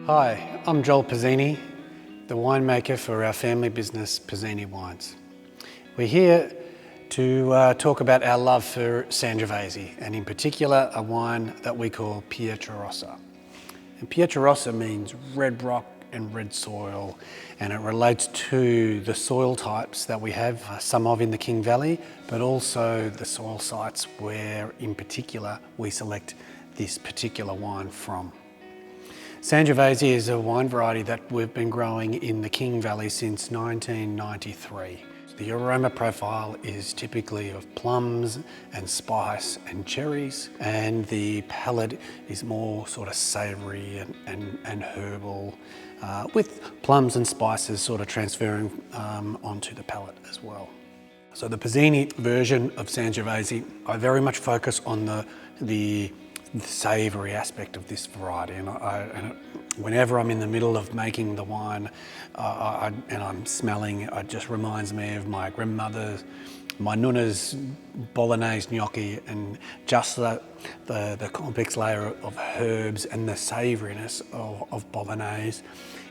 Hi, I'm Joel Pizzini, the winemaker for our family business, Pizzini Wines. We're here to talk about our love for Sangiovese, and in particular, a wine that we call Pietra Rossa. And Pietra Rossa means red rock and red soil, and it relates to the soil types that we have, some of in the King Valley, but also the soil sites where, in particular, we select this particular wine from. Sangiovese is a wine variety that we've been growing in the King Valley since 1993. The aroma profile is typically of plums and spice and cherries, and the palate is more sort of savoury and herbal, with plums and spices sort of transferring onto the palate as well. So the Pizzini version of Sangiovese, I very much focus on the savoury aspect of this variety, and whenever I'm in the middle of making the wine and I'm smelling, it just reminds me of my grandmother's, my nunna's bolognese gnocchi, and just the complex layer of herbs and the savouriness of bolognese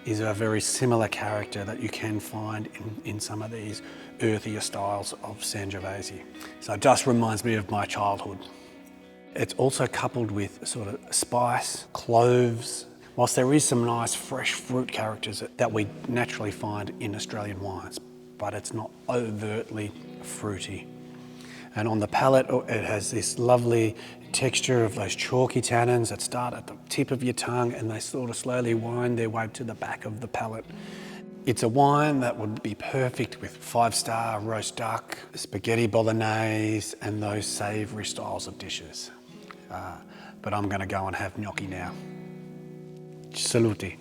is a very similar character that you can find in some of these earthier styles of Sangiovese. So it just reminds me of my childhood. It's also coupled with sort of spice, cloves, whilst there is some nice fresh fruit characters that we naturally find in Australian wines, but it's not overtly fruity. And on the palate, it has this lovely texture of those chalky tannins that start at the tip of your tongue and they sort of slowly wind their way to the back of the palate. It's a wine that would be perfect with 5-star roast duck, spaghetti bolognese, and those savoury styles of dishes. But I'm going to go and have gnocchi now. Saluti.